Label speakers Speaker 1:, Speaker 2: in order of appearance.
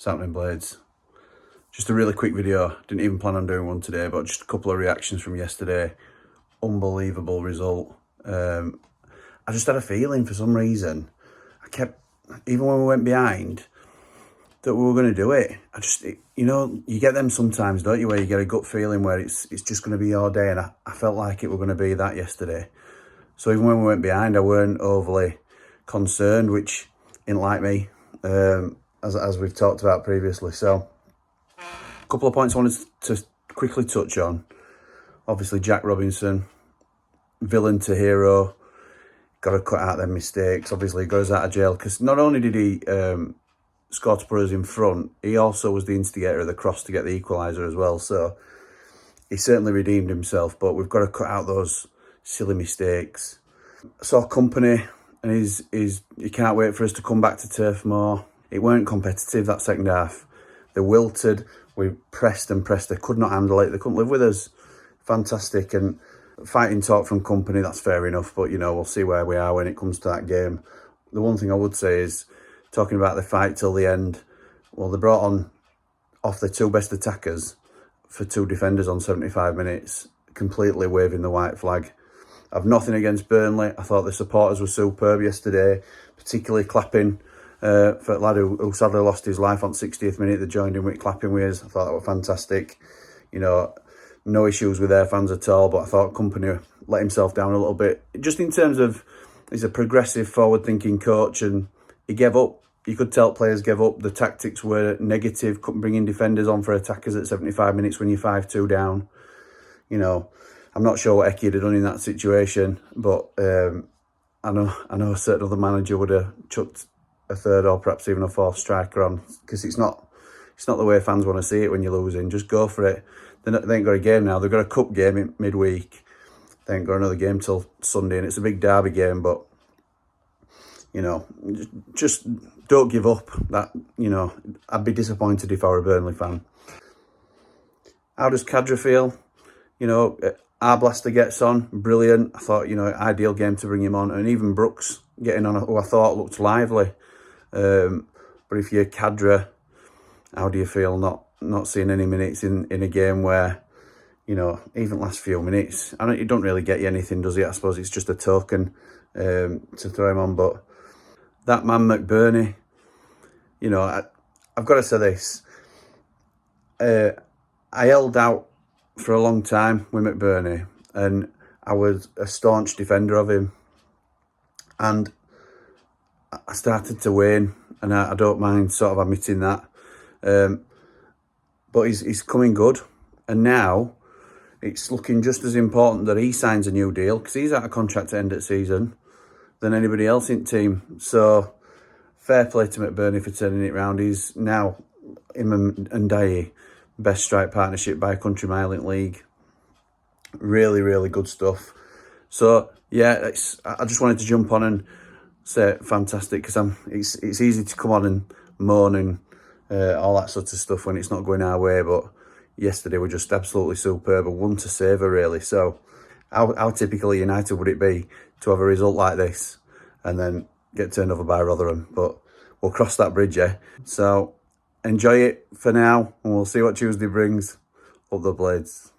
Speaker 1: What's happening, Blades? Just a really quick video. Didn't even plan on doing one today, but just a couple of reactions from yesterday. Unbelievable result. I just had a feeling for some reason. Even when we went behind, that we were going to do it. You get them sometimes, don't you, where you get a gut feeling where it's just going to be your day, and I felt like it were going to be that yesterday. So even when we went behind, I weren't overly concerned, which isn't like me, as we've talked about previously. So a couple of points I wanted to quickly touch on. Obviously, Jack Robinson, villain to hero, got to cut out them mistakes. Obviously, he got us out of jail because not only did he score to put us in front, he also was the instigator of the cross to get the equaliser as well. So he certainly redeemed himself, but we've got to cut out those silly mistakes. I saw Kompany, and he can't wait for us to come back to Turf Moor. It weren't competitive, that second half. They wilted. We pressed and pressed. They could not handle it. They couldn't live with us. Fantastic. And fighting talk from Kompany, that's fair enough. But, we'll see where we are when it comes to that game. The one thing I would say is, talking about the fight till the end, well, they brought on off the two best attackers for two defenders on 75 minutes, completely waving the white flag. I've nothing against Burnley. I thought the supporters were superb yesterday, particularly clapping for a lad who sadly lost his life on 60th minute. They joined in with clapping with us. I thought that was fantastic. No issues with their fans at all, but I thought Kompany let himself down a little bit. Just in terms of, he's a progressive, forward-thinking coach, and he gave up. You could tell players gave up. The tactics were negative. Couldn't bring in defenders on for attackers at 75 minutes when you're 5-2 down. I'm not sure what Eki had done in that situation, but I know a certain other manager would have chucked a third or perhaps even a fourth striker on, because it's not the way fans want to see it when you're losing. Just go for it. They ain't got a game now. They've got a cup game in midweek. They ain't got another game till Sunday, and it's a big derby game, but just don't give up. I'd be disappointed if I were a Burnley fan. How does Cadra feel? Arblaster gets on, brilliant. I thought, ideal game to bring him on. And even Brooks getting on, who I thought looked lively. But if you're Cadra, how do you feel not seeing any minutes in a game where, even last few minutes, it don't really get you anything, does it? I suppose it's just a token to throw him on. But that man McBurney, I've got to say this. I held out for a long time with McBurney, and I was a staunch defender of him. And I started to wane, and I don't mind sort of admitting that. But he's coming good, and now it's looking just as important that he signs a new deal, because he's out of contract to end at season, than anybody else in the team. So fair play to McBurney for turning it round. He's now, him and Dye, best strike partnership by a country mile in league. Really, really good stuff. So yeah, I just wanted to jump on and say fantastic, because it's easy to come on and moan and all that sort of stuff when it's not going our way. But yesterday were just absolutely superb, and one to savour really. So how typically United would it be to have a result like this and then get turned over by Rotherham? But we'll cross that bridge, yeah. So enjoy it for now, and we'll see what Tuesday brings. Up the Blades.